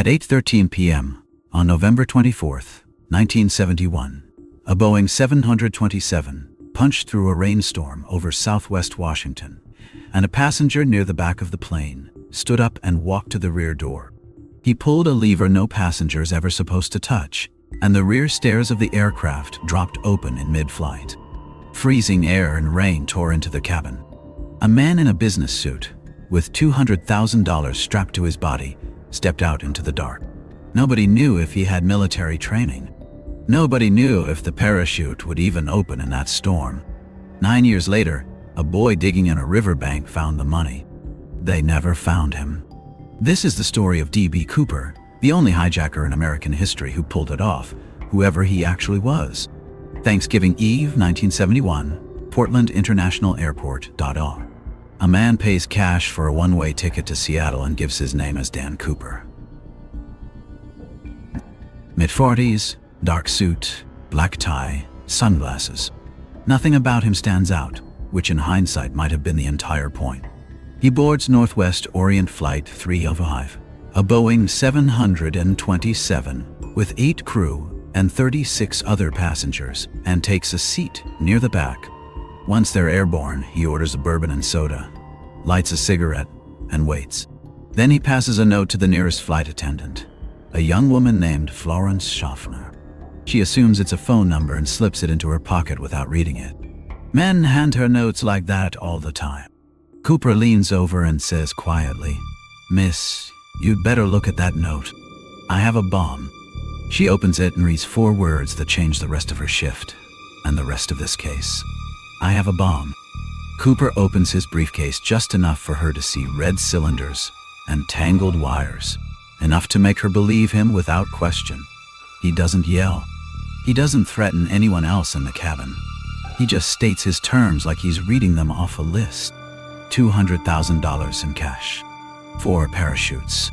At 8:13 p.m. on November 24, 1971, a Boeing 727 punched through a rainstorm over southwest Washington, and a passenger near the back of the plane stood up and walked to the rear door. He pulled a lever no passenger's ever supposed to touch, and the rear stairs of the aircraft dropped open in mid-flight. Freezing air and rain tore into the cabin. A man in a business suit, with $200,000 strapped to his body, stepped out into the dark. Nobody knew if he had military training. Nobody knew if the parachute would even open in that storm. 9 years later, a boy digging in a riverbank found the money. They never found him. This is the story of D.B. Cooper, the only hijacker in American history who pulled it off, whoever he actually was. Thanksgiving Eve, 1971, Portland International Airport. A man pays cash for a one-way ticket to Seattle and gives his name as Dan Cooper. Mid-40s, dark suit, black tie, sunglasses. Nothing about him stands out, which in hindsight might have been the entire point. He boards Northwest Orient Flight 305, a Boeing 727 with 8 crew and 36 other passengers, and takes a seat near the back. Once they're airborne, he orders a bourbon and soda, lights a cigarette, and waits. Then he passes a note to the nearest flight attendant, a young woman named Florence Schaffner. She assumes it's a phone number and slips it into her pocket without reading it. Men hand her notes like that all the time. Cooper leans over and says quietly, "Miss, you'd better look at that note. I have a bomb." She opens it and reads 4 words that change the rest of her shift, and the rest of this case. "I have a bomb." Cooper opens his briefcase just enough for her to see red cylinders and tangled wires, enough to make her believe him without question. He doesn't yell. He doesn't threaten anyone else in the cabin. He just states his terms like he's reading them off a list. $200,000 in cash, 4 parachutes,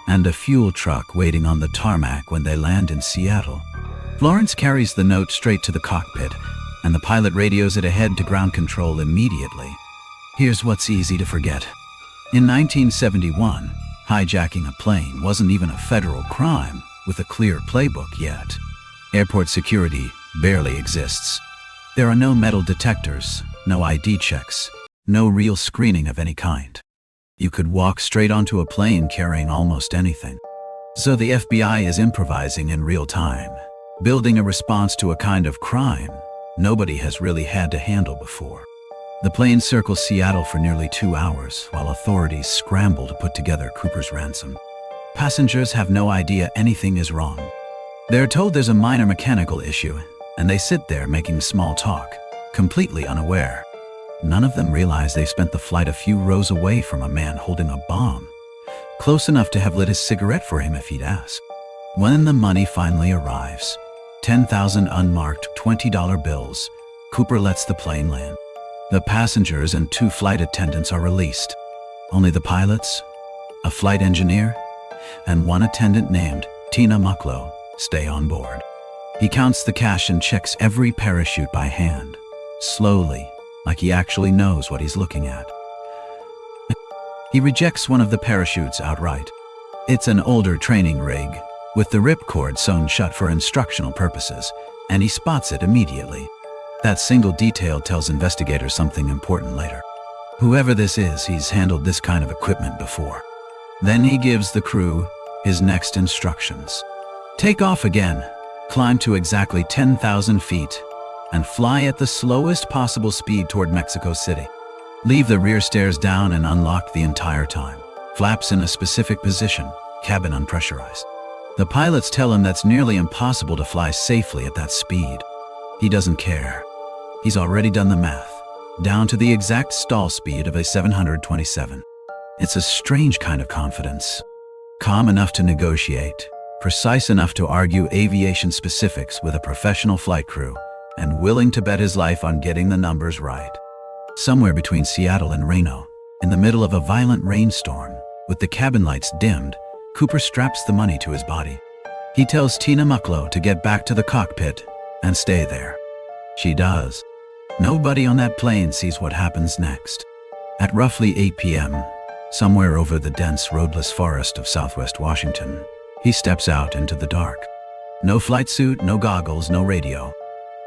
and a fuel truck waiting on the tarmac when they land in Seattle. Florence carries the note straight to the cockpit, and the pilot radios it ahead to ground control immediately. Here's what's easy to forget. In 1971, hijacking a plane wasn't even a federal crime with a clear playbook yet. Airport security barely exists. There are no metal detectors, no ID checks, no real screening of any kind. You could walk straight onto a plane carrying almost anything. So the FBI is improvising in real time, building a response to a kind of crime nobody has really had to handle before. The plane circles Seattle for nearly 2 hours while authorities scramble to put together Cooper's ransom. Passengers have no idea anything is wrong. They're told there's a minor mechanical issue, and they sit there making small talk, completely unaware. None of them realize they've spent the flight a few rows away from a man holding a bomb, close enough to have lit his cigarette for him if he'd asked. When the money finally arrives, 10,000 unmarked $20 bills, Cooper lets the plane land. The passengers and 2 flight attendants are released. Only the pilots, a flight engineer, and 1 attendant named Tina Mucklow stay on board. He counts the cash and checks every parachute by hand, slowly, like he actually knows what he's looking at. He rejects one of the parachutes outright. It's an older training rig, with the ripcord sewn shut for instructional purposes, and he spots it immediately. That single detail tells investigators something important later. Whoever this is, he's handled this kind of equipment before. Then he gives the crew his next instructions. Take off again, climb to exactly 10,000 feet, and fly at the slowest possible speed toward Mexico City. Leave the rear stairs down and unlocked the entire time. Flaps in a specific position, cabin unpressurized. The pilots tell him that's nearly impossible to fly safely at that speed. He doesn't care. He's already done the math, down to the exact stall speed of a 727. It's a strange kind of confidence. Calm enough to negotiate, precise enough to argue aviation specifics with a professional flight crew, and willing to bet his life on getting the numbers right. Somewhere between Seattle and Reno, in the middle of a violent rainstorm, with the cabin lights dimmed, Cooper straps the money to his body. He tells Tina Mucklow to get back to the cockpit and stay there. She does. Nobody on that plane sees what happens next. At roughly 8 p.m., somewhere over the dense roadless forest of southwest Washington, He steps out into the dark. No flight suit, no goggles, no radio.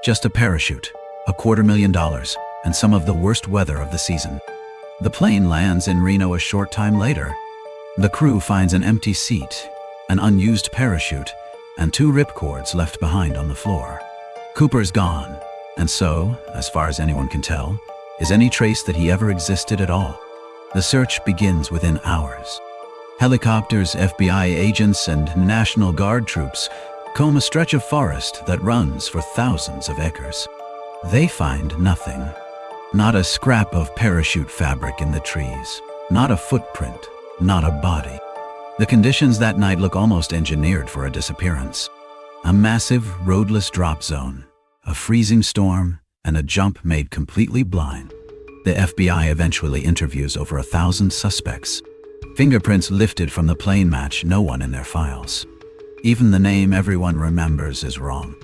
Just a parachute, $250,000, and some of the worst weather of the season. The plane lands in Reno a short time later. The crew finds an empty seat, an unused parachute, and 2 ripcords left behind on the floor. Cooper's gone, and so, as far as anyone can tell, is any trace that he ever existed at all. The search begins within hours. Helicopters, FBI agents, and National Guard troops comb a stretch of forest that runs for thousands of acres. They find nothing. Not a scrap of parachute fabric in the trees. Not a footprint. Not a body. The conditions that night look almost engineered for a disappearance. A massive, roadless drop zone, a freezing storm, and a jump made completely blind. The FBI eventually interviews over 1,000 suspects. Fingerprints lifted from the plane match no one in their files. Even the name everyone remembers is wrong.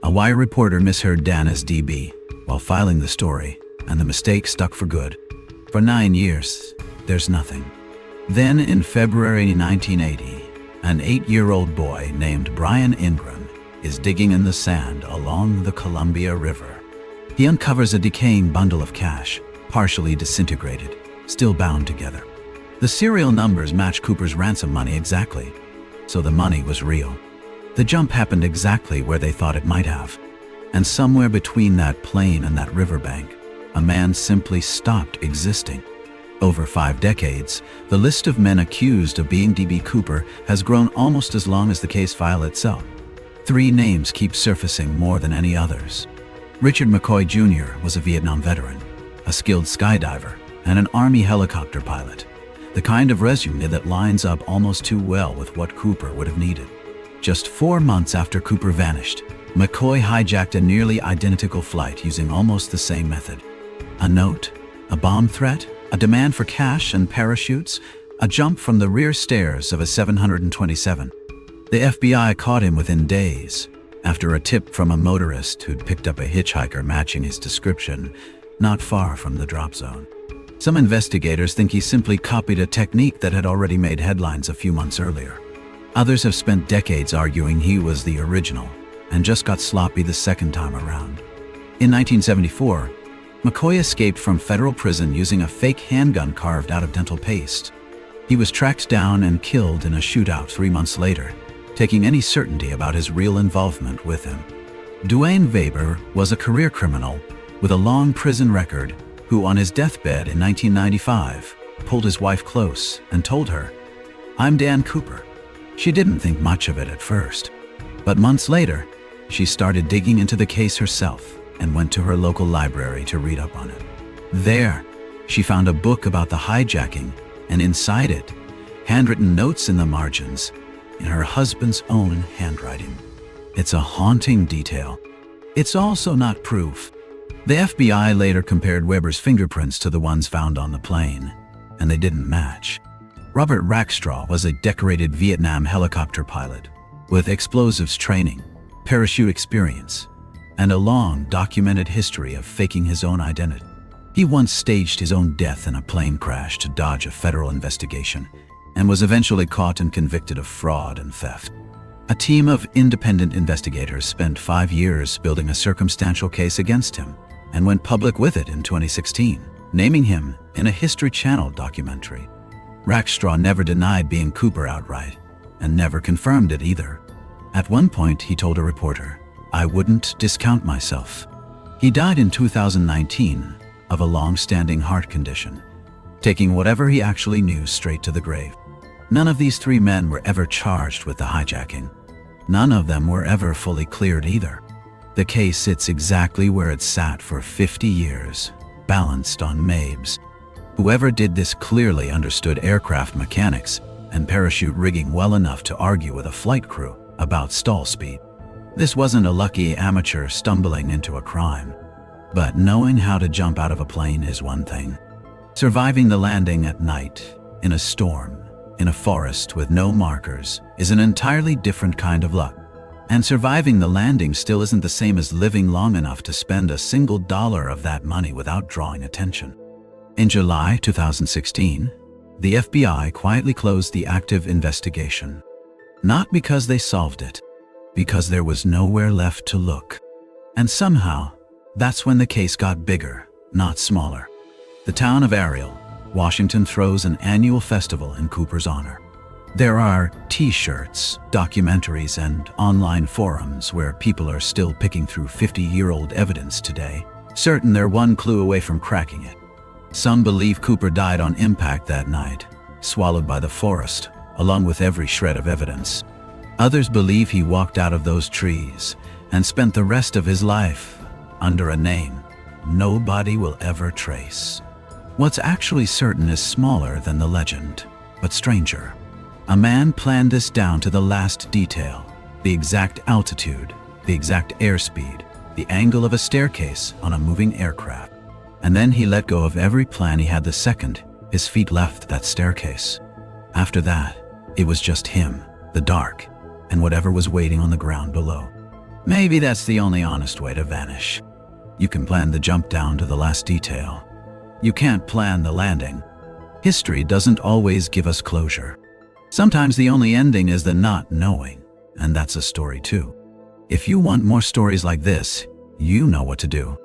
A Wire reporter misheard Dan as DB while filing the story, and the mistake stuck for good. For 9 years, there's nothing. Then, in February 1980, an 8-year-old boy named Brian Ingram is digging in the sand along the Columbia River. He uncovers a decaying bundle of cash, partially disintegrated, still bound together. The serial numbers match Cooper's ransom money exactly, so the money was real. The jump happened exactly where they thought it might have, and somewhere between that plane and that riverbank, a man simply stopped existing. Over 5 decades, the list of men accused of being D.B. Cooper has grown almost as long as the case file itself. 3 names keep surfacing more than any others. Richard McCoy Jr. was a Vietnam veteran, a skilled skydiver, and an Army helicopter pilot. The kind of resume that lines up almost too well with what Cooper would have needed. Just 4 months after Cooper vanished, McCoy hijacked a nearly identical flight using almost the same method. A note, a bomb threat, a demand for cash and parachutes, a jump from the rear stairs of a 727. The FBI caught him within days, after a tip from a motorist who'd picked up a hitchhiker matching his description, not far from the drop zone. Some investigators think he simply copied a technique that had already made headlines a few months earlier. Others have spent decades arguing he was the original, and just got sloppy the second time around. In 1974, McCoy escaped from federal prison using a fake handgun carved out of dental paste. He was tracked down and killed in a shootout 3 months later, taking any certainty about his real involvement with him. Duane Weber was a career criminal with a long prison record who, on his deathbed in 1995, pulled his wife close and told her, "I'm Dan Cooper." She didn't think much of it at first, but months later, she started digging into the case herself and went to her local library to read up on it. There, she found a book about the hijacking, and inside it, handwritten notes in the margins, in her husband's own handwriting. It's a haunting detail. It's also not proof. The FBI later compared Weber's fingerprints to the ones found on the plane, and they didn't match. Robert Rackstraw was a decorated Vietnam helicopter pilot with explosives training, parachute experience, and a long, documented history of faking his own identity. He once staged his own death in a plane crash to dodge a federal investigation, and was eventually caught and convicted of fraud and theft. A team of independent investigators spent 5 years building a circumstantial case against him, and went public with it in 2016, naming him in a History Channel documentary. Rackstraw never denied being Cooper outright, and never confirmed it either. At one point, he told a reporter, "I wouldn't discount myself." He died in 2019 of a long-standing heart condition, taking whatever he actually knew straight to the grave. None of these 3 men were ever charged with the hijacking. None of them were ever fully cleared either. The case sits exactly where it sat for 50 years, balanced on Mabes. Whoever did this clearly understood aircraft mechanics and parachute rigging well enough to argue with a flight crew about stall speed. This wasn't a lucky amateur stumbling into a crime. But knowing how to jump out of a plane is one thing. Surviving the landing at night, in a storm, in a forest with no markers, is an entirely different kind of luck. And surviving the landing still isn't the same as living long enough to spend a single dollar of that money without drawing attention. In July 2016, the FBI quietly closed the active investigation. Not because they solved it, because there was nowhere left to look. And somehow, that's when the case got bigger, not smaller. The town of Ariel, Washington throws an annual festival in Cooper's honor. There are T-shirts, documentaries, and online forums where people are still picking through 50-year-old evidence today, certain they're one clue away from cracking it. Some believe Cooper died on impact that night, swallowed by the forest, along with every shred of evidence. Others believe he walked out of those trees and spent the rest of his life under a name nobody will ever trace. What's actually certain is smaller than the legend, but stranger. A man planned this down to the last detail, the exact altitude, the exact airspeed, the angle of a staircase on a moving aircraft. And then he let go of every plan he had the second his feet left that staircase. After that, it was just him, the dark, and whatever was waiting on the ground below. Maybe that's the only honest way to vanish. You can plan the jump down to the last detail. You can't plan the landing. History doesn't always give us closure. Sometimes the only ending is the not knowing, and that's a story too. If you want more stories like this, you know what to do.